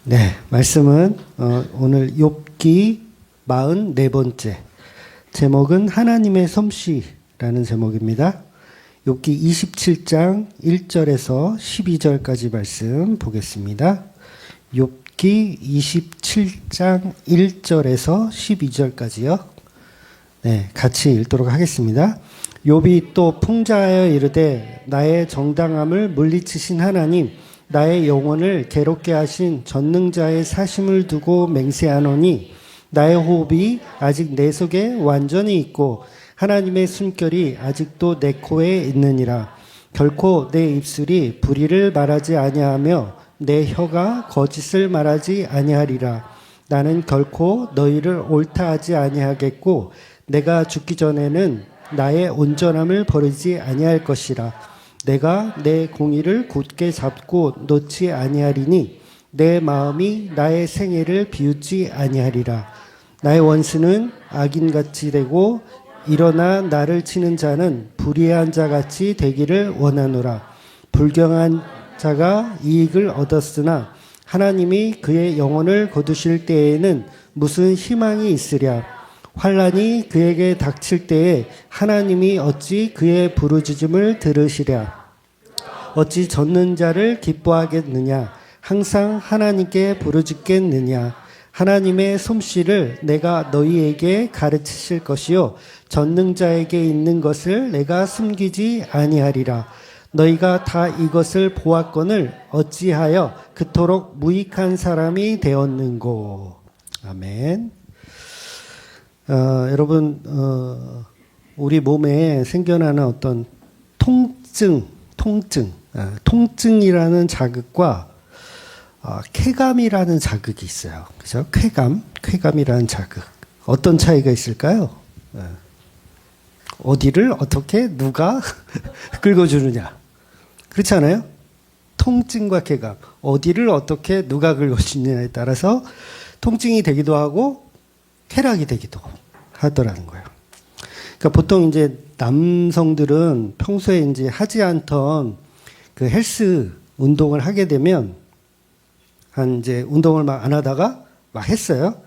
네, 말씀은 오늘 욥기 44번째 제목은 하나님의 솜씨라는 제목입니다. 욥기 27장 1절에서 12절까지 말씀 보겠습니다. 욥기 27장 1절에서 12절까지요. 네, 같이 읽도록 하겠습니다. 욥이 또 풍자하여 이르되 나의 정당함을 물리치신 하나님 나의 영혼을 괴롭게 하신 전능자의 사심을 두고 맹세하노니 나의 호흡이 아직 내 속에 완전히 있고 하나님의 숨결이 아직도 내 코에 있느니라. 결코 내 입술이 불의를 말하지 아니하며 내 혀가 거짓을 말하지 아니하리라. 나는 결코 너희를 옳다 하지 아니하겠고 내가 죽기 전에는 나의 온전함을 버리지 아니할 것이라. 내가 내 공의를 굳게 잡고 놓지 아니하리니 내 마음이 나의 생애를 비웃지 아니하리라. 나의 원수는 악인같이 되고 일어나 나를 치는 자는 불의한 자같이 되기를 원하노라. 불경한 자가 이익을 얻었으나 하나님이 그의 영혼을 거두실 때에는 무슨 희망이 있으랴. 환난이 그에게 닥칠 때에 하나님이 어찌 그의 부르짖음을 들으시랴. 어찌 젖는 자를 기뻐하겠느냐. 항상 하나님께 부르짖겠느냐. 하나님의 솜씨를 내가 너희에게 가르치실 것이요 전능자에게 있는 것을 내가 숨기지 아니하리라. 너희가 다 이것을 보았거늘 어찌하여 그토록 무익한 사람이 되었는고. 아멘. 여러분, 우리 몸에 생겨나는 어떤 통증이라는 자극과 쾌감이라는 자극이 있어요. 그죠? 쾌감이라는 자극. 어떤 차이가 있을까요? 어디를 어떻게 누가 긁어주느냐. 그렇지 않아요? 통증과 쾌감. 어디를 어떻게 누가 긁어주느냐에 따라서 통증이 되기도 하고 쾌락이 되기도 하더라는 거예요. 그러니까 보통 이제 남성들은 평소에 이제 하지 않던 그 헬스 운동을 하게 되면 이제 운동을 막 안 하다가 막 했어요.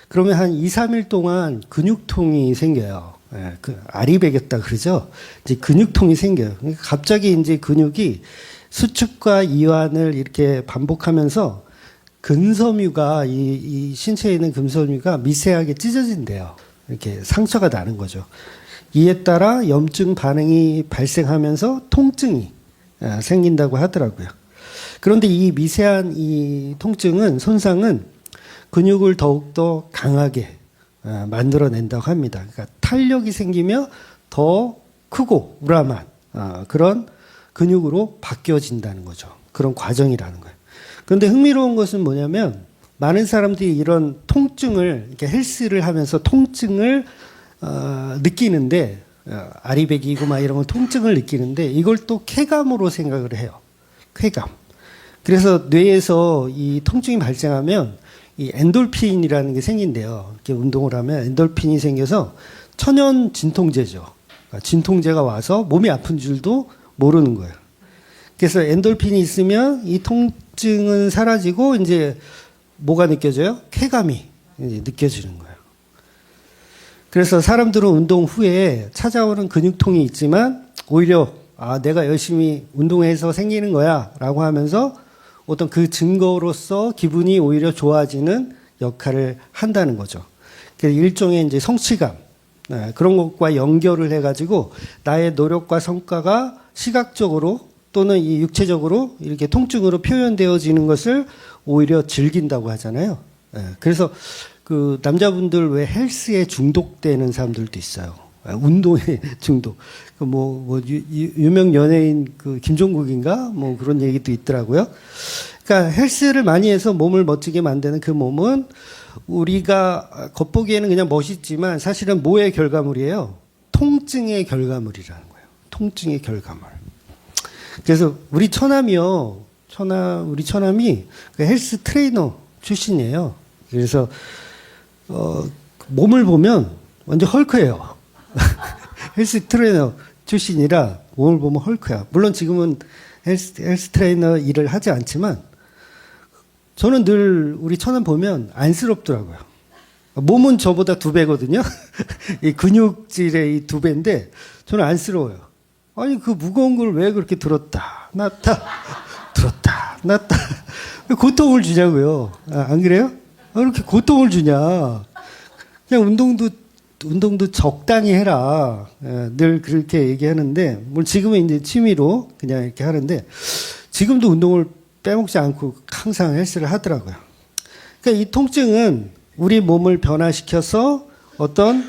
그러면 한 2, 3일 동안 근육통이 생겨요. 예, 아리배겼다 그러죠. 이제 근육통이 생겨요. 그러니까 갑자기 이제 근육이 수축과 이완을 이렇게 반복하면서 근섬유가 이 신체에 있는 근섬유가 미세하게 찢어진대요. 이렇게 상처가 나는 거죠. 이에 따라 염증 반응이 발생하면서 통증이 생긴다고 하더라고요. 그런데 이 미세한 이 통증은 손상은 근육을 더욱더 강하게 만들어낸다고 합니다. 그러니까 탄력이 생기며 더 크고 우람한 그런 근육으로 바뀌어진다는 거죠. 그런 과정이라는 거예요. 그런데 흥미로운 것은 뭐냐면 많은 사람들이 이런 통증을 이렇게 헬스를 하면서 통증을 느끼는데 아리배기고 막 이런 건 통증을 느끼는데 이걸 또 쾌감으로 생각을 해요. 쾌감. 그래서 뇌에서 이 통증이 발생하면 이 엔돌핀이라는 게 생긴대요. 이렇게 운동을 하면 엔돌핀이 생겨서 천연 진통제죠. 그러니까 진통제가 와서 몸이 아픈 줄도 모르는 거예요. 그래서 엔돌핀이 있으면 이 통증은 사라지고 이제 뭐가 느껴져요? 쾌감이 이제 느껴지는 거예요. 그래서 사람들은 운동 후에 찾아오는 근육통이 있지만 오히려 내가 열심히 운동해서 생기는 거야 라고 하면서 어떤 그 증거로서 기분이 오히려 좋아지는 역할을 한다는 거죠. 그래서 일종의 이제 성취감 그런 것과 연결을 해가지고 나의 노력과 성과가 시각적으로 또는 이 육체적으로 이렇게 통증으로 표현되어지는 것을 오히려 즐긴다고 하잖아요. 그래서 그 남자분들 왜 헬스에 중독되는 사람들도 있어요. 운동에 중독. 유명 연예인 그 김종국인가 뭐 그런 얘기도 있더라고요. 그러니까 헬스를 많이 해서 몸을 멋지게 만드는 그 몸은 우리가 겉보기에는 그냥 멋있지만 사실은 뭐의 결과물이에요? 통증의 결과물이라는 거예요. 통증의 결과물. 그래서 우리 처남이요. 우리 처남이 그 헬스 트레이너 출신이에요. 그래서 몸을 보면 완전 헐크예요. 헬스 트레이너 출신이라 몸을 보면 헐크야. 물론 지금은 헬스 트레이너 일을 하지 않지만 저는 늘 우리 천안 보면 안쓰럽더라고요. 몸은 저보다 2배거든요. 이 근육질의 이 2배인데 저는 안쓰러워요. 아니 그 무거운 걸 왜 그렇게 들었다 놨다 들었다 놨다 고통을 주냐고요. 안 그래요? 왜 이렇게 고통을 주냐. 그냥 운동도 적당히 해라. 늘 그렇게 얘기하는데, 뭐 지금은 이제 취미로 그냥 이렇게 하는데, 지금도 운동을 빼먹지 않고 항상 헬스를 하더라고요. 그러니까 이 통증은 우리 몸을 변화시켜서 어떤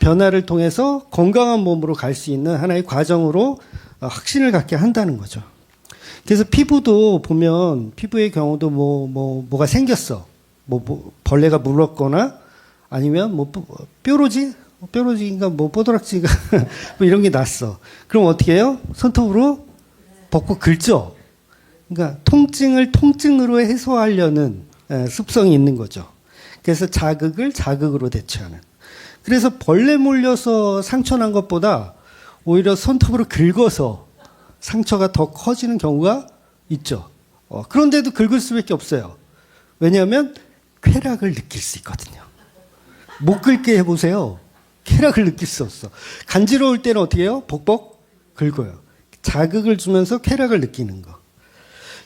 변화를 통해서 건강한 몸으로 갈 수 있는 하나의 과정으로 확신을 갖게 한다는 거죠. 그래서 피부도 보면 피부의 경우도 뭐가 생겼어. 벌레가 물었거나 아니면 뾰루지인가 뽀드락지가 뭐 이런 게 났어. 그럼 어떻게 해요? 손톱으로 벗고 긁죠. 그러니까 통증을 통증으로 해소하려는 습성이 있는 거죠. 그래서 자극을 자극으로 대처하는. 그래서 벌레 물려서 상처 난 것보다 오히려 손톱으로 긁어서 상처가 더 커지는 경우가 있죠. 그런데도 긁을 수밖에 없어요. 왜냐하면 쾌락을 느낄 수 있거든요. 못 긁게 해보세요. 쾌락을 느낄 수 없어. 간지러울 때는 어떻게 해요? 벅벅 긁어요. 자극을 주면서 쾌락을 느끼는 거.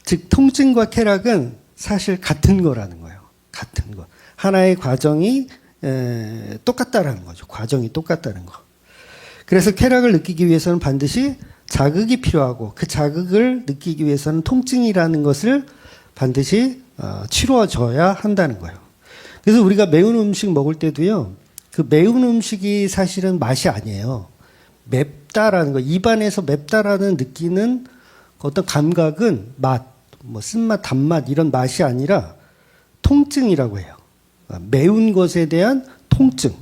즉 통증과 쾌락은 사실 같은 거라는 거예요. 같은 거. 하나의 과정이 똑같다라는 거죠. 과정이 똑같다는 거. 그래서 쾌락을 느끼기 위해서는 반드시 자극이 필요하고 그 자극을 느끼기 위해서는 통증이라는 것을 반드시 치루어져야 한다는 거예요. 그래서 우리가 매운 음식 먹을 때도요. 그 매운 음식이 사실은 맛이 아니에요. 맵다라는 거, 입안에서 맵다라는 느끼는 어떤 감각은 맛, 쓴맛, 단맛 이런 맛이 아니라 통증이라고 해요. 매운 것에 대한 통증.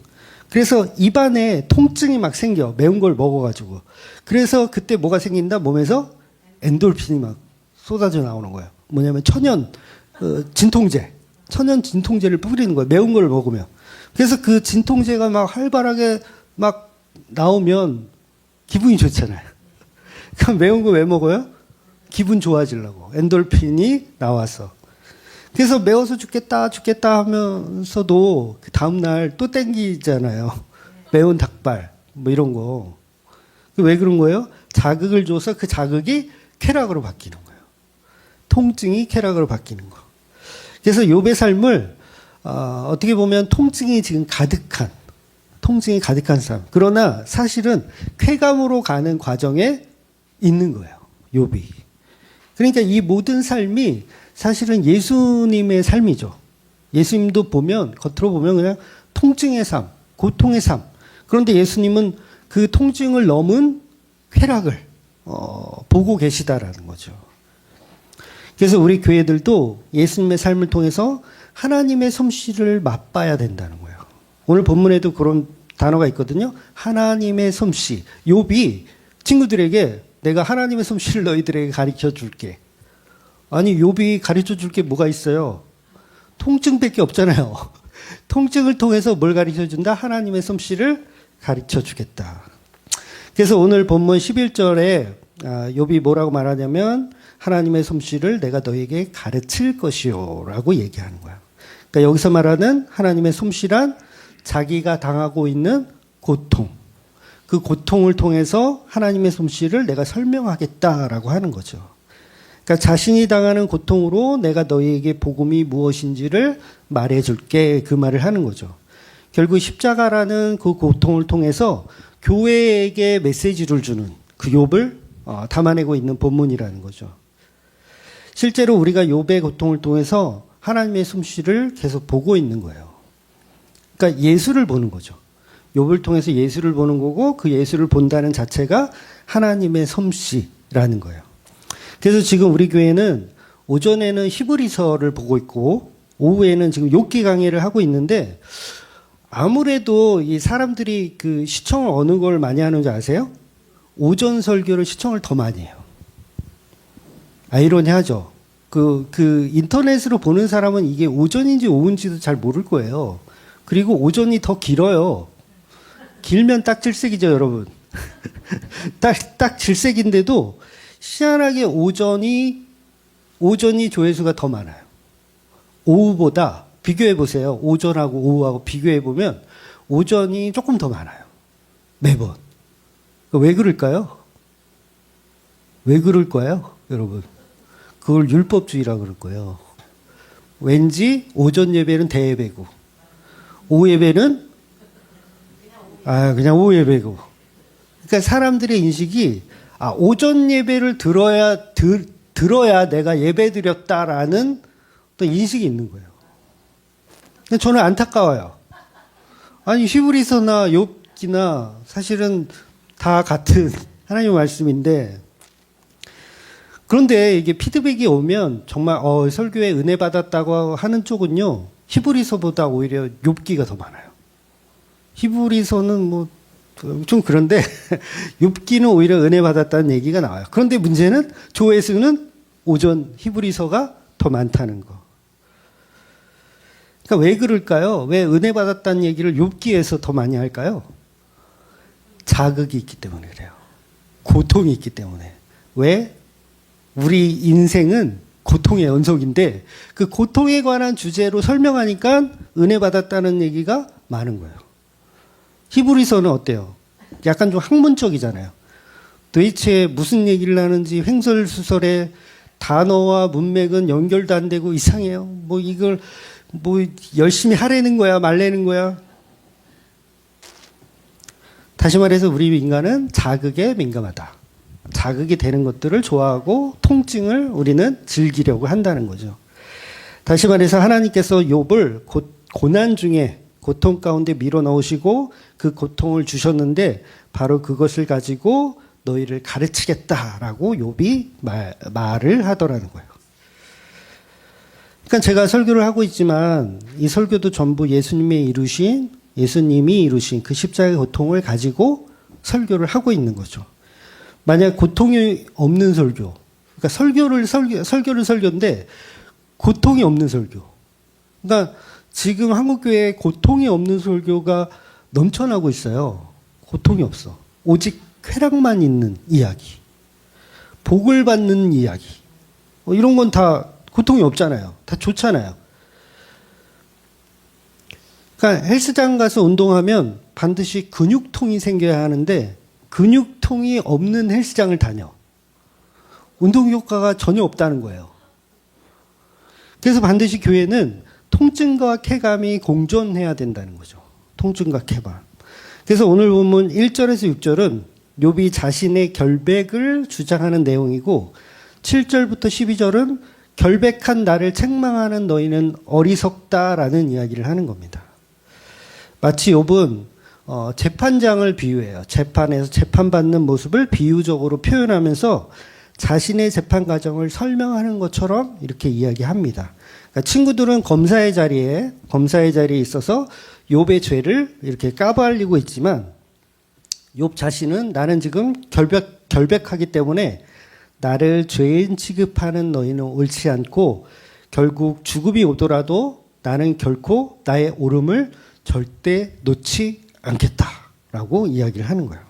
그래서 입안에 통증이 막 생겨. 매운 걸 먹어가지고. 그래서 그때 뭐가 생긴다? 몸에서 엔돌핀이 막 쏟아져 나오는 거예요. 뭐냐면 천연 진통제를 뿌리는 거예요. 매운 걸 먹으면. 그래서 그 진통제가 막 활발하게 막 나오면 기분이 좋잖아요. 그럼 매운 거 왜 먹어요? 기분 좋아지려고. 엔돌핀이 나와서. 그래서 매워서 죽겠다 하면서도 그 다음날 또 땡기잖아요. 매운 닭발, 이런 거. 왜 그런 거예요? 자극을 줘서 그 자극이 쾌락으로 바뀌는 거예요. 통증이 쾌락으로 바뀌는 거. 그래서 욥의 삶을 어떻게 보면 통증이 가득한 삶. 그러나 사실은 쾌감으로 가는 과정에 있는 거예요. 욥이. 그러니까 이 모든 삶이 사실은 예수님의 삶이죠. 예수님도 겉으로 보면 그냥 통증의 삶, 고통의 삶. 그런데 예수님은 그 통증을 넘은 쾌락을 보고 계시다라는 거죠. 그래서 우리 교회들도 예수님의 삶을 통해서 하나님의 솜씨를 맛봐야 된다는 거예요. 오늘 본문에도 그런 단어가 있거든요. 하나님의 솜씨. 욥이 친구들에게 내가 하나님의 솜씨를 너희들에게 가르쳐 줄게. 아니 욥이 가르쳐 줄 게 뭐가 있어요? 통증밖에 없잖아요. 통증을 통해서 뭘 가르쳐 준다? 하나님의 솜씨를 가르쳐 주겠다. 그래서 오늘 본문 11절에 욥이 뭐라고 말하냐면 하나님의 솜씨를 내가 너에게 가르칠 것이요 라고 얘기하는 거야. 그러니까 여기서 말하는 하나님의 솜씨란 자기가 당하고 있는 고통. 그 고통을 통해서 하나님의 솜씨를 내가 설명하겠다라고 하는 거죠. 그러니까 자신이 당하는 고통으로 내가 너희에게 복음이 무엇인지를 말해줄게 그 말을 하는 거죠. 결국 십자가라는 그 고통을 통해서 교회에게 메시지를 주는 그 욥을 담아내고 있는 본문이라는 거죠. 실제로 우리가 욥의 고통을 통해서 하나님의 솜씨를 계속 보고 있는 거예요. 그러니까 예수를 보는 거죠. 욥을 통해서 예수를 보는 거고 그 예수를 본다는 자체가 하나님의 솜씨라는 거예요. 그래서 지금 우리 교회는 오전에는 히브리서를 보고 있고 오후에는 지금 욥기 강의를 하고 있는데 아무래도 이 사람들이 그 시청을 어느 걸 많이 하는지 아세요? 오전 설교를 시청을 더 많이 해요. 아이러니하죠. 그 인터넷으로 보는 사람은 이게 오전인지 오후인지도 잘 모를 거예요. 그리고 오전이 더 길어요. 길면 딱 질색이죠, 여러분. 딱 질색인데도 희한하게 오전이 조회수가 더 많아요. 오후보다 비교해 보세요. 오전하고 오후하고 비교해 보면 오전이 조금 더 많아요. 매번. 왜 그럴까요? 왜 그럴 거예요, 여러분? 그걸 율법주의라고 그럴 거예요. 왠지 오전 예배는 대예배고, 오후 예배는 그냥 오후 예배고. 그러니까 사람들의 인식이 오전 예배를 들어야 내가 예배 드렸다라는 또 인식이 있는 거예요. 근데 저는 안타까워요. 아니 히브리서나 욥기나 사실은 다 같은 하나님의 말씀인데, 그런데 이게 피드백이 오면 정말 설교에 은혜 받았다고 하는 쪽은요, 히브리서보다 오히려 욥기가 더 많아요. 히브리서는 뭐 좀 그런데 욥기는 오히려 은혜 받았다는 얘기가 나와요. 그런데 문제는 조회수는 오전 히브리서가 더 많다는 거. 그러니까 왜 그럴까요? 왜 은혜 받았다는 얘기를 욥기에서 더 많이 할까요? 자극이 있기 때문에 그래요. 고통이 있기 때문에. 왜? 우리 인생은 고통의 연속인데 그 고통에 관한 주제로 설명하니까 은혜 받았다는 얘기가 많은 거예요. 히브리서는 어때요? 약간 좀 학문적이잖아요. 도대체 무슨 얘기를 하는지 횡설수설의 단어와 문맥은 연결도 안 되고 이상해요. 뭐 이걸 뭐 열심히 하라는 거야, 말라는 거야. 다시 말해서 우리 인간은 자극에 민감하다. 자극이 되는 것들을 좋아하고 통증을 우리는 즐기려고 한다는 거죠. 다시 말해서 하나님께서 욥을 고난 중에 고통 가운데 밀어넣으시고 그 고통을 주셨는데 바로 그것을 가지고 너희를 가르치겠다라고 욥이 말을 하더라는 거예요. 그러니까 제가 설교를 하고 있지만 이 설교도 전부 예수님이 이루신 그 십자가의 고통을 가지고 설교를 하고 있는 거죠. 만약 고통이 없는 설교, 그러니까 설교를 설교인데 고통이 없는 설교. 그러니까 지금 한국교회에 고통이 없는 설교가 넘쳐나고 있어요. 고통이 없어. 오직 쾌락만 있는 이야기. 복을 받는 이야기. 이런 건 다 고통이 없잖아요. 다 좋잖아요. 그러니까 헬스장 가서 운동하면 반드시 근육통이 생겨야 하는데 근육통이 없는 헬스장을 다녀. 운동 효과가 전혀 없다는 거예요. 그래서 반드시 교회는 통증과 쾌감이 공존해야 된다는 거죠. 통증과 쾌감. 그래서 오늘 본문 1절에서 6절은 욥이 자신의 결백을 주장하는 내용이고 7절부터 12절은 결백한 나를 책망하는 너희는 어리석다라는 이야기를 하는 겁니다. 마치 욥은 재판장을 비유해요. 재판에서 재판받는 모습을 비유적으로 표현하면서 자신의 재판 과정을 설명하는 것처럼 이렇게 이야기합니다. 그러니까 친구들은 검사의 자리에 있어서 욥의 죄를 이렇게 까발리고 있지만 욥 자신은 나는 지금 결백하기 때문에 나를 죄인 취급하는 너희는 옳지 않고 결국 죽음이 오더라도 나는 결코 나의 옳음을 절대 놓지 않겠다라고 이야기를 하는 거예요.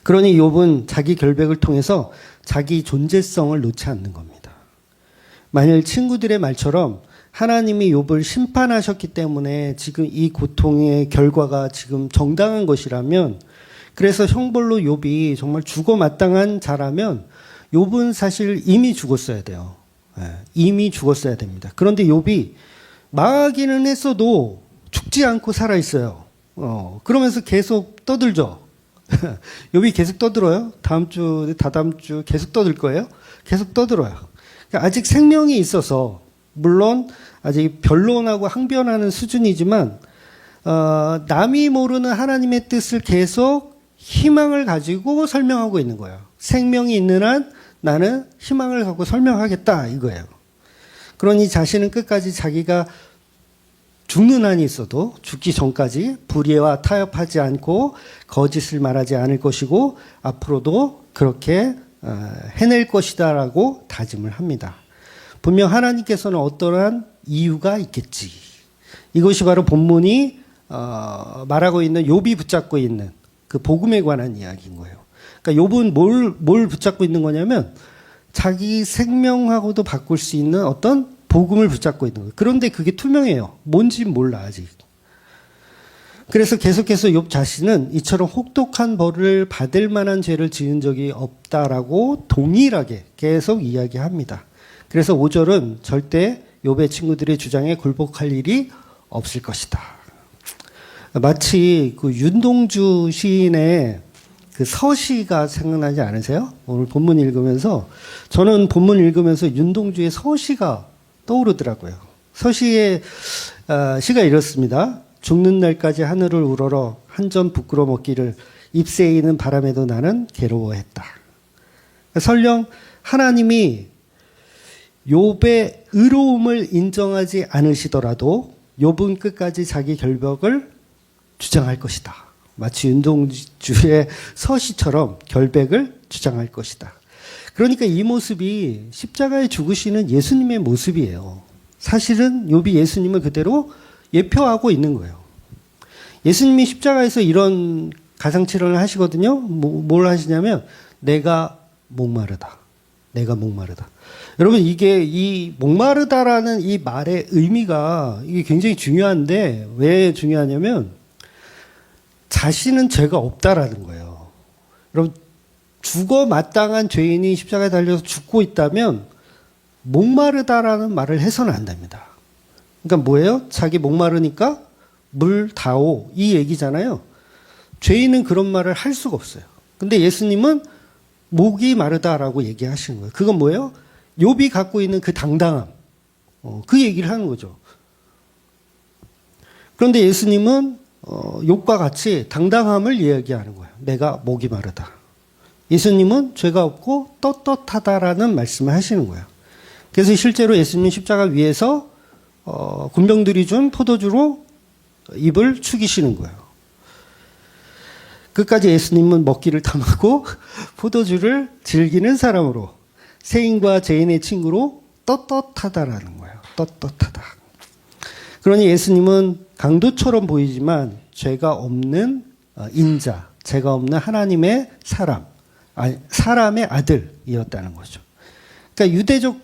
그러니 욥은 자기 결백을 통해서 자기 존재성을 놓지 않는 겁니다. 만일 친구들의 말처럼 하나님이 욥을 심판하셨기 때문에 지금 이 고통의 결과가 지금 정당한 것이라면, 그래서 형벌로 욥이 정말 죽어 마땅한 자라면 욥은 사실 이미 죽었어야 돼요. 이미 죽었어야 됩니다. 그런데 욥이 망하기는 했어도 죽지 않고 살아 있어요. 그러면서 계속 떠들죠. 욥이 계속 떠들어요. 다음 주, 다다음 주 계속 떠들 거예요. 계속 떠들어요. 그러니까 아직 생명이 있어서, 물론 아직 변론하고 항변하는 수준이지만 남이 모르는 하나님의 뜻을 계속 희망을 가지고 설명하고 있는 거예요. 생명이 있는 한 나는 희망을 갖고 설명하겠다 이거예요. 그러니 자신은 끝까지 자기가 죽는 한이 있어도 죽기 전까지 불의와 타협하지 않고 거짓을 말하지 않을 것이고 앞으로도 그렇게 해낼 것이다라고 다짐을 합니다. 분명 하나님께서는 어떠한 이유가 있겠지. 이것이 바로 본문이 말하고 있는 욥이 붙잡고 있는 그 복음에 관한 이야기인 거예요. 그러니까 욥은 뭘 붙잡고 있는 거냐면 자기 생명하고도 바꿀 수 있는 어떤 복음을 붙잡고 있는 거예요. 그런데 그게 투명해요. 뭔지 몰라 아직. 그래서 계속해서 욥 자신은 이처럼 혹독한 벌을 받을 만한 죄를 지은 적이 없다라고 동일하게 계속 이야기합니다. 그래서 5절은 절대 욥의 친구들의 주장에 굴복할 일이 없을 것이다. 마치 그 윤동주 시인의 그 서시가 생각나지 않으세요? 오늘 본문 읽으면서 저는 본문 읽으면서 윤동주의 서시가 떠오르더라고요. 서시의 시가 이렇습니다. 죽는 날까지 하늘을 우러러 한 점 부끄러 먹기를 잎새이는 바람에도 나는 괴로워했다. 설령 하나님이 욥의 의로움을 인정하지 않으시더라도 욥은 끝까지 자기 결백을 주장할 것이다. 마치 윤동주의 서시처럼 결백을 주장할 것이다. 그러니까 이 모습이 십자가에 죽으시는 예수님의 모습이에요. 사실은 욥이 예수님을 그대로 예표하고 있는 거예요. 예수님이 십자가에서 이런 가상치료를 하시거든요. 뭘 하시냐면 내가 목마르다. 내가 목마르다. 여러분 이게 이 목마르다라는 이 말의 의미가 이게 굉장히 중요한데 왜 중요하냐면 자신은 죄가 없다라는 거예요. 여러분 죽어 마땅한 죄인이 십자가에 달려서 죽고 있다면 목마르다라는 말을 해서는 안 됩니다. 그러니까 뭐예요? 자기 목마르니까 물 다오 이 얘기잖아요. 죄인은 그런 말을 할 수가 없어요. 근데 예수님은 목이 마르다라고 얘기하시는 거예요. 그건 뭐예요? 욥이 갖고 있는 그 당당함, 그 얘기를 하는 거죠. 그런데 예수님은 욥과 같이 당당함을 이야기하는 거예요. 내가 목이 마르다. 예수님은 죄가 없고 떳떳하다라는 말씀을 하시는 거예요. 그래서 실제로 예수님 십자가 위에서 군병들이 준 포도주로 입을 축이시는 거예요. 끝까지 예수님은 먹기를 탐하고 포도주를 즐기는 사람으로 세인과 죄인의 친구로 떳떳하다라는 거예요. 떳떳하다. 그러니 예수님은 강도처럼 보이지만 죄가 없는 인자, 죄가 없는 하나님의 사람의 아들이었다는 거죠. 그러니까 유대적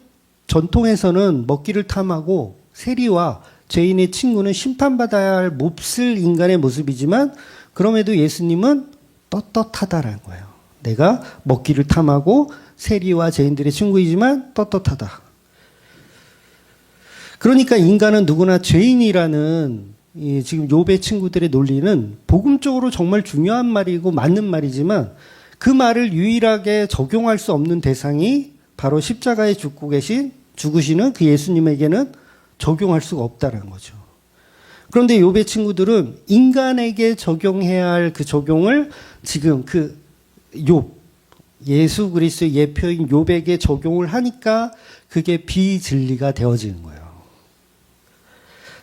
전통에서는 먹기를 탐하고 세리와 죄인의 친구는 심판받아야 할 몹쓸 인간의 모습이지만 그럼에도 예수님은 떳떳하다라는 거예요. 내가 먹기를 탐하고 세리와 죄인들의 친구이지만 떳떳하다. 그러니까 인간은 누구나 죄인이라는 지금 욥의 친구들의 논리는 복음적으로 정말 중요한 말이고 맞는 말이지만 그 말을 유일하게 적용할 수 없는 대상이 바로 십자가에 죽으시는 그 예수님에게는 적용할 수가 없다는 거죠. 그런데 욥의 친구들은 인간에게 적용해야 할 그 적용을 지금 그 욥, 예수 그리스도의 예표인 욥에게 적용을 하니까 그게 비진리가 되어지는 거예요.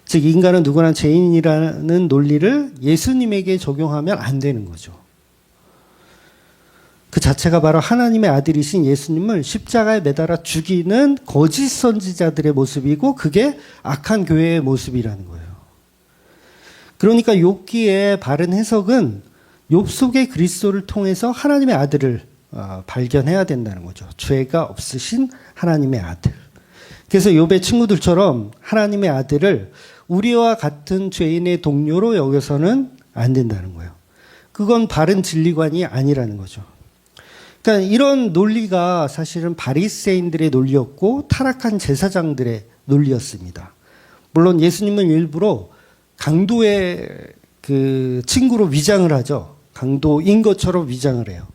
즉 인간은 누구나 죄인이라는 논리를 예수님에게 적용하면 안 되는 거죠. 그 자체가 바로 하나님의 아들이신 예수님을 십자가에 매달아 죽이는 거짓 선지자들의 모습이고 그게 악한 교회의 모습이라는 거예요. 그러니까 욥기의 바른 해석은 욥 속의 그리스도를 통해서 하나님의 아들을 발견해야 된다는 거죠. 죄가 없으신 하나님의 아들. 그래서 욥의 친구들처럼 하나님의 아들을 우리와 같은 죄인의 동료로 여겨서는 안 된다는 거예요. 그건 바른 진리관이 아니라는 거죠. 그러니까 이런 논리가 사실은 바리새인들의 논리였고 타락한 제사장들의 논리였습니다. 물론 예수님은 일부러 강도의 그 친구로 위장을 하죠. 강도인 것처럼 위장을 해요.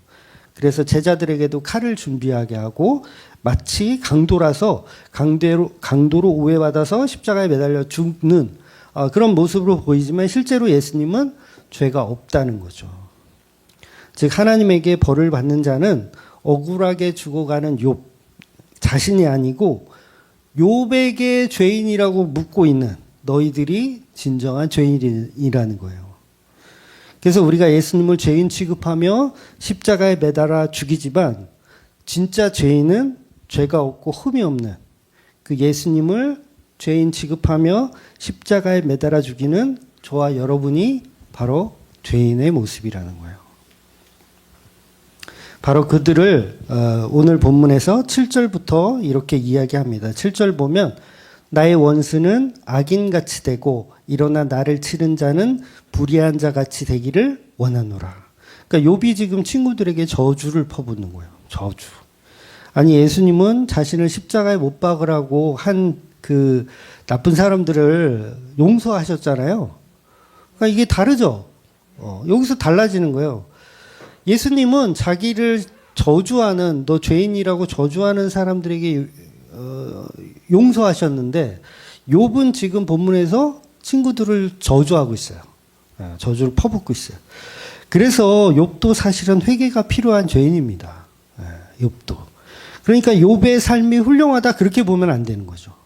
그래서 제자들에게도 칼을 준비하게 하고 마치 강도라서 강도로 오해받아서 십자가에 매달려 죽는 그런 모습으로 보이지만 실제로 예수님은 죄가 없다는 거죠. 즉 하나님에게 벌을 받는 자는 억울하게 죽어가는 욥 자신이 아니고 욥에게 죄인이라고 묻고 있는 너희들이 진정한 죄인이라는 거예요. 그래서 우리가 예수님을 죄인 취급하며 십자가에 매달아 죽이지만 진짜 죄인은 죄가 없고 흠이 없는 그 예수님을 죄인 취급하며 십자가에 매달아 죽이는 저와 여러분이 바로 죄인의 모습이라는 거예요. 바로 그들을 오늘 본문에서 7절부터 이렇게 이야기합니다. 7절 보면 나의 원수는 악인같이 되고 일어나 나를 치는 자는 불의한 자같이 되기를 원하노라. 그러니까 욥이 지금 친구들에게 저주를 퍼붓는 거예요. 저주. 아니 예수님은 자신을 십자가에 못 박으라고 한 그 나쁜 사람들을 용서하셨잖아요. 그러니까 이게 다르죠. 여기서 달라지는 거예요. 예수님은 자기를 저주하는 너 죄인이라고 저주하는 사람들에게 용서하셨는데 욥은 지금 본문에서 친구들을 저주하고 있어요. 저주를 퍼붓고 있어요. 그래서 욥도 사실은 회개가 필요한 죄인입니다. 욥도. 그러니까 욥의 삶이 훌륭하다 그렇게 보면 안 되는 거죠.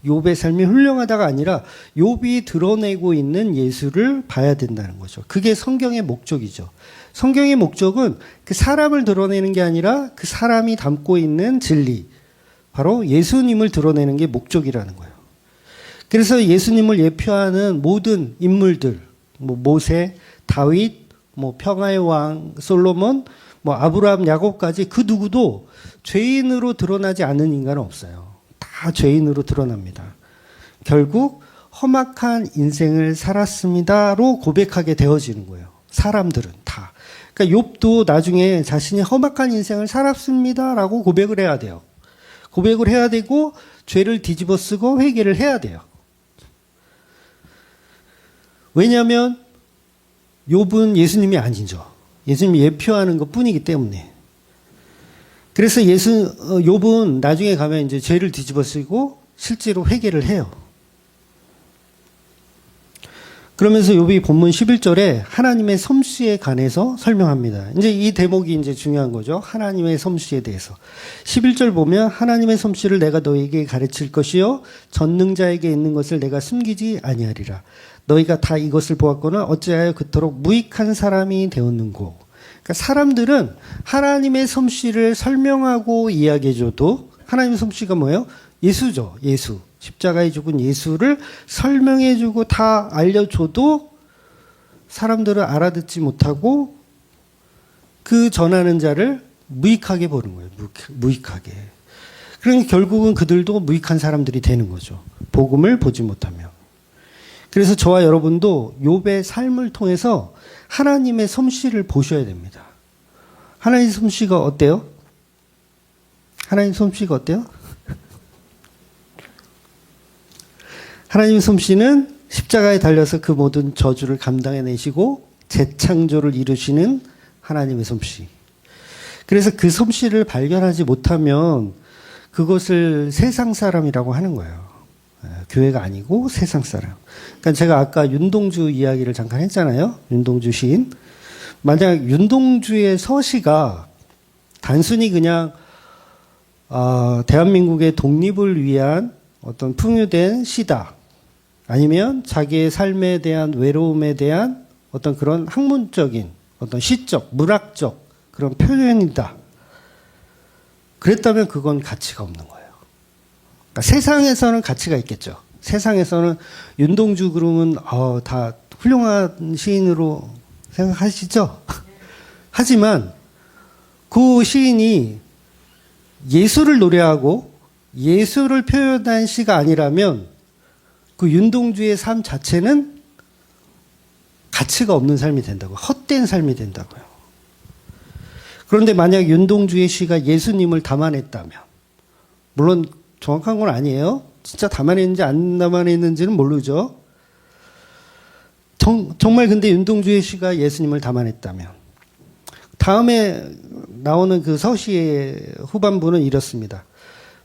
욥의 삶이 훌륭하다가 아니라 욥이 드러내고 있는 예수를 봐야 된다는 거죠. 그게 성경의 목적이죠. 성경의 목적은 그 사람을 드러내는 게 아니라 그 사람이 담고 있는 진리, 바로 예수님을 드러내는 게 목적이라는 거예요. 그래서 예수님을 예표하는 모든 인물들, 모세, 다윗, 평화의 왕, 솔로몬, 아브라함, 야곱까지 그 누구도 죄인으로 드러나지 않은 인간은 없어요. 다 죄인으로 드러납니다. 결국 험악한 인생을 살았습니다로 고백하게 되어지는 거예요. 사람들은 다. 그러니까 욥도 나중에 자신이 험악한 인생을 살았습니다라고 고백을 해야 돼요. 고백을 해야 되고 죄를 뒤집어 쓰고 회개를 해야 돼요. 왜냐하면 욥은 예수님이 아니죠. 예수님이 예표하는 것 뿐이기 때문에. 그래서 욥은 나중에 가면 이제 죄를 뒤집어 쓰고 실제로 회개를 해요. 그러면서 욥이 본문 11절에 하나님의 솜씨에 관해서 설명합니다. 이제 이 대목이 이제 중요한 거죠. 하나님의 솜씨에 대해서. 11절 보면 하나님의 솜씨를 내가 너에게 가르칠 것이요 전능자에게 있는 것을 내가 숨기지 아니하리라. 너희가 다 이것을 보았거나 어찌하여 그토록 무익한 사람이 되었는고. 그러니까 사람들은 하나님의 솜씨를 설명하고 이야기해줘도 하나님의 솜씨가 뭐예요? 예수죠. 예수. 십자가에 죽은 예수를 설명해주고 다 알려줘도 사람들은 알아듣지 못하고 그 전하는 자를 무익하게 보는 거예요. 무익하게. 그러니까 결국은 그들도 무익한 사람들이 되는 거죠. 복음을 보지 못하면. 그래서 저와 여러분도 욥의 삶을 통해서 하나님의 솜씨를 보셔야 됩니다. 하나님의 솜씨가 어때요? 하나님의 솜씨가 어때요? 하나님의 솜씨는 십자가에 달려서 그 모든 저주를 감당해내시고 재창조를 이루시는 하나님의 솜씨. 그래서 그 솜씨를 발견하지 못하면 그것을 세상 사람이라고 하는 거예요. 교회가 아니고 세상 사람. 그러니까 제가 아까 윤동주 이야기를 잠깐 했잖아요. 윤동주 시인. 만약 윤동주의 서시가 단순히 그냥 대한민국의 독립을 위한 어떤 풍요된 시다. 아니면 자기의 삶에 대한 외로움에 대한 어떤 그런 학문적인 어떤 시적, 문학적 그런 표현이다. 그랬다면 그건 가치가 없는 거예요. 그러니까 세상에서는 가치가 있겠죠. 세상에서는 윤동주 그러면 다 훌륭한 시인으로 생각하시죠? 하지만 그 시인이 예수를 노래하고 예수를 표현한 시가 아니라면 그 윤동주의 삶 자체는 가치가 없는 삶이 된다고, 헛된 삶이 된다고요. 그런데 만약 윤동주의 시가 예수님을 담아냈다면, 물론 정확한 건 아니에요. 진짜 담아냈는지 안 담아냈는지는 모르죠. 정말 근데 윤동주의 시가 예수님을 담아냈다면, 다음에 나오는 그 서시의 후반부는 이렇습니다.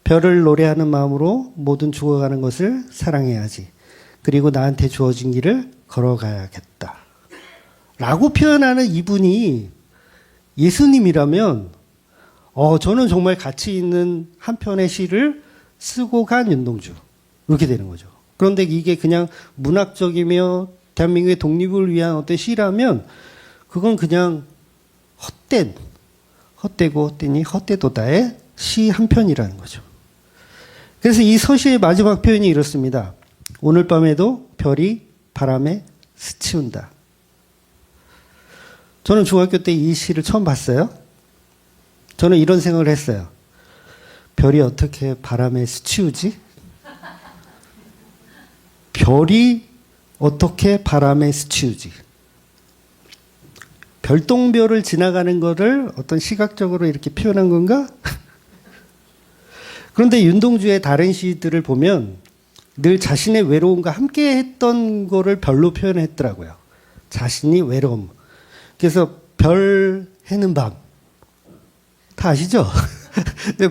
별을 노래하는 마음으로 모든 죽어가는 것을 사랑해야지. 그리고 나한테 주어진 길을 걸어가야겠다. 라고 표현하는 이분이 예수님이라면 저는 정말 가치 있는 한 편의 시를 쓰고 간 윤동주. 이렇게 되는 거죠. 그런데 이게 그냥 문학적이며 대한민국의 독립을 위한 어떤 시라면 그건 그냥 헛되고 헛되니 헛되도다의 시 한 편이라는 거죠. 그래서 이 서시의 마지막 표현이 이렇습니다. 오늘 밤에도 별이 바람에 스치운다. 저는 중학교 때 이 시를 처음 봤어요. 저는 이런 생각을 했어요. 별이 어떻게 바람에 스치우지? 별이 어떻게 바람에 스치우지? 별똥별을 지나가는 거를 어떤 시각적으로 이렇게 표현한 건가? 그런데 윤동주의 다른 시들을 보면 늘 자신의 외로움과 함께 했던 거를 별로 표현했더라고요. 자신이 외로움. 그래서 별 해는 밤. 다 아시죠?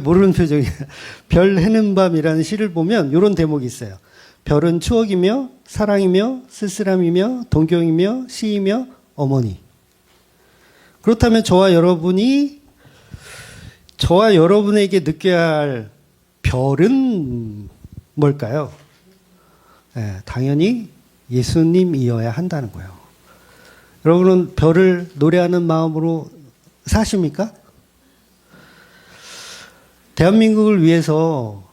모르는 표정이에요. 별 해는 밤이라는 시를 보면 이런 대목이 있어요. 별은 추억이며 사랑이며 쓸쓸함이며 동경이며 시이며 어머니. 그렇다면 저와 여러분에게 느껴야 할 별은 뭘까요? 네, 당연히 예수님이어야 한다는 거예요. 여러분은 별을 노래하는 마음으로 사십니까? 대한민국을 위해서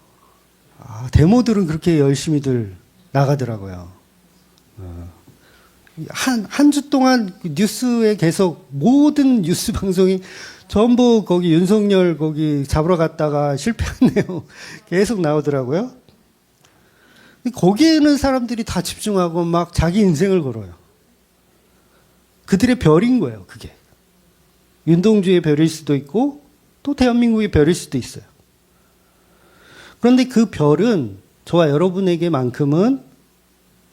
데모들은 그렇게 열심히들 나가더라고요. 한 주 동안 뉴스에 계속 모든 뉴스 방송이 전부 거기 윤석열 거기 잡으러 갔다가 실패했네요. 계속 나오더라고요. 거기에는 사람들이 다 집중하고 막 자기 인생을 걸어요. 그들의 별인 거예요, 그게. 윤동주의 별일 수도 있고 또 대한민국의 별일 수도 있어요. 그런데 그 별은 저와 여러분에게만큼은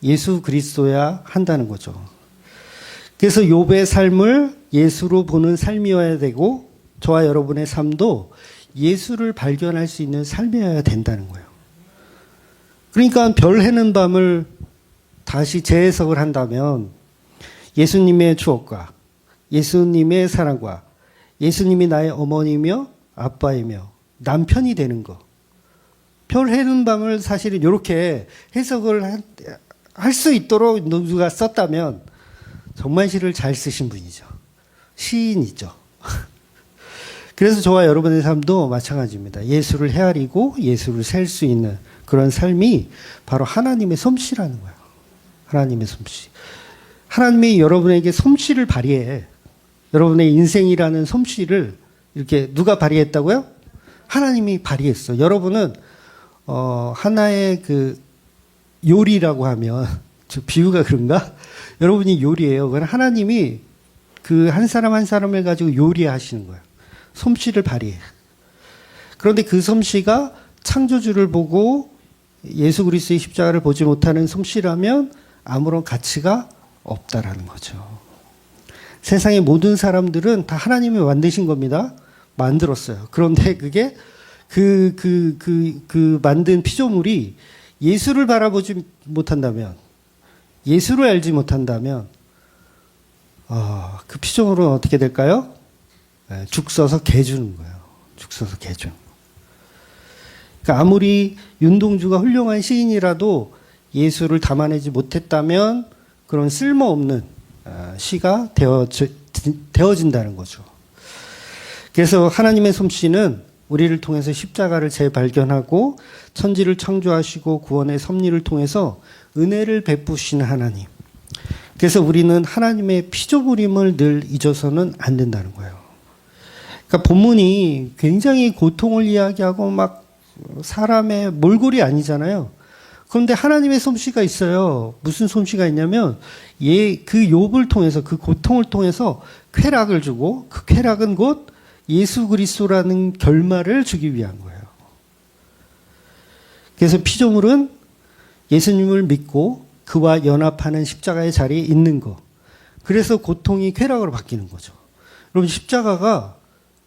예수 그리스도야 한다는 거죠. 그래서 욥의 삶을 예수로 보는 삶이어야 되고 저와 여러분의 삶도 예수를 발견할 수 있는 삶이어야 된다는 거예요. 그러니까 별 해는 밤을 다시 재해석을 한다면 예수님의 추억과 예수님의 사랑과 예수님이 나의 어머니며 아빠이며 남편이 되는 것. 별 해는 밤을 사실은 이렇게 해석을 할 수 있도록 누가 썼다면 정말 시를 잘 쓰신 분이죠. 시인이죠. 그래서 저와 여러분의 삶도 마찬가지입니다. 예수를 헤아리고 예수를 셀 수 있는 그런 삶이 바로 하나님의 솜씨라는 거예요. 하나님의 솜씨. 하나님이 여러분에게 솜씨를 발휘해. 여러분의 인생이라는 솜씨를 이렇게 누가 발휘했다고요? 하나님이 발휘했어. 여러분은 하나의 그 요리라고 하면 저 비유가 그런가? 여러분이 요리예요. 그건 하나님이 그 한 사람 한 사람을 가지고 요리하시는 거예요. 솜씨를 발휘해. 그런데 그 솜씨가 창조주를 보고 예수 그리스도의 십자가를 보지 못하는 솜씨라면 아무런 가치가 없다라는 거죠. 세상의 모든 사람들은 다 하나님이 만드신 겁니다. 만들었어요. 그런데 그게 그 만든 피조물이 예수를 바라보지 못한다면, 예수를 알지 못한다면, 그 피조물은 어떻게 될까요? 죽 써서 개 주는 거예요. 죽 써서 개 주는 거. 그러니까 아무리 윤동주가 훌륭한 시인이라도 예수를 담아내지 못했다면 그런 쓸모없는 시가 되어진다는 거죠. 그래서 하나님의 솜씨는 우리를 통해서 십자가를 재발견하고 천지를 창조하시고 구원의 섭리를 통해서 은혜를 베푸시는 하나님. 그래서 우리는 하나님의 피조물임을 늘 잊어서는 안 된다는 거예요. 그러니까 본문이 굉장히 고통을 이야기하고 막 사람의 몰골이 아니잖아요. 그런데 하나님의 솜씨가 있어요. 무슨 솜씨가 있냐면 그 욥을 통해서 그 고통을 통해서 쾌락을 주고 그 쾌락은 곧 예수 그리스도라는 결말을 주기 위한 거예요. 그래서 피조물은 예수님을 믿고 그와 연합하는 십자가의 자리에 있는 거. 그래서 고통이 쾌락으로 바뀌는 거죠. 여러분 십자가가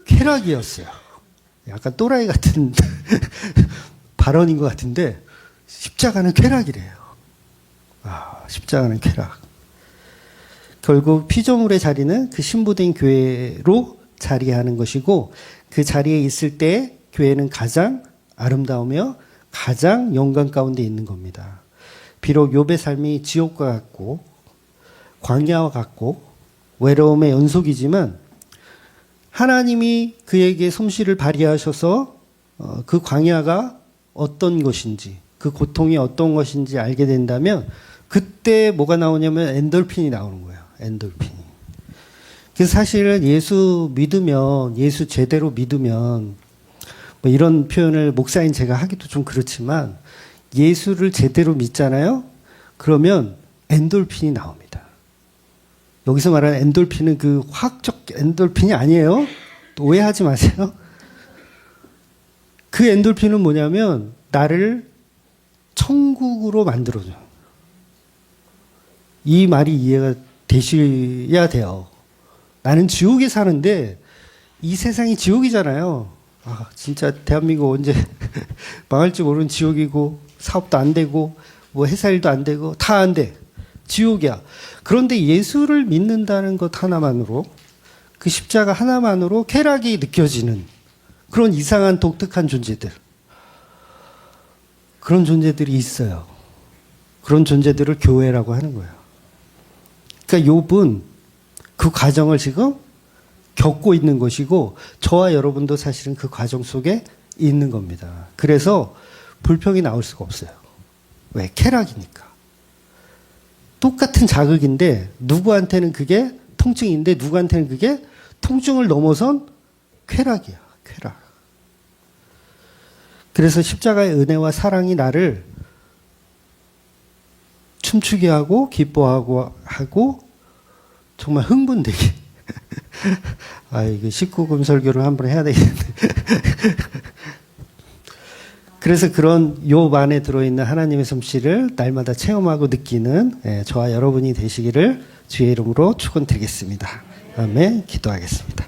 쾌락이었어요. 약간 또라이 같은 발언인 것 같은데 십자가는 쾌락이래요. 십자가는 쾌락. 결국 피조물의 자리는 그 신부된 교회로 자리하는 것이고 그 자리에 있을 때 교회는 가장 아름다우며 가장 영광 가운데 있는 겁니다. 비록 욥의 삶이 지옥과 같고 광야와 같고 외로움의 연속이지만 하나님이 그에게 솜씨를 발휘하셔서 그 광야가 어떤 것인지 그 고통이 어떤 것인지 알게 된다면 그때 뭐가 나오냐면 엔돌핀이 나오는 거예요. 엔돌핀이. 그래서 사실은 예수 믿으면 예수 제대로 믿으면 뭐 이런 표현을 목사인 제가 하기도 좀 그렇지만 예수를 제대로 믿잖아요. 그러면 엔돌핀이 나옵니다. 여기서 말하는 엔돌핀은 그 화학적 엔돌핀이 아니에요. 오해하지 마세요. 그 엔돌핀은 뭐냐면 나를 천국으로 만들어줘요. 이 말이 이해가 되셔야 돼요. 나는 지옥에 사는데 이 세상이 지옥이잖아요. 아, 진짜 대한민국 언제 망할지 모르는 지옥이고 사업도 안 되고 뭐 회사 일도 안 되고 다 안 돼. 지옥이야. 그런데 예수를 믿는다는 것 하나만으로 그 십자가 하나만으로 쾌락이 느껴지는 그런 이상한 독특한 존재들. 그런 존재들이 있어요. 그런 존재들을 교회라고 하는 거예요. 그러니까 욥은 그 과정을 지금 겪고 있는 것이고 저와 여러분도 사실은 그 과정 속에 있는 겁니다. 그래서 불평이 나올 수가 없어요. 왜? 쾌락이니까. 똑같은 자극인데 누구한테는 그게 통증인데 누구한테는 그게 통증을 넘어선 쾌락이야. 쾌락. 그래서 십자가의 은혜와 사랑이 나를 춤추게 하고 기뻐하고 정말 흥분되게. 아, 이게 19금 설교를 한번 해야 되겠는데. 그래서 그런 욥 안에 들어있는 하나님의 솜씨를 날마다 체험하고 느끼는 저와 여러분이 되시기를 주의 이름으로 축원드리겠습니다. 아멘. 기도하겠습니다.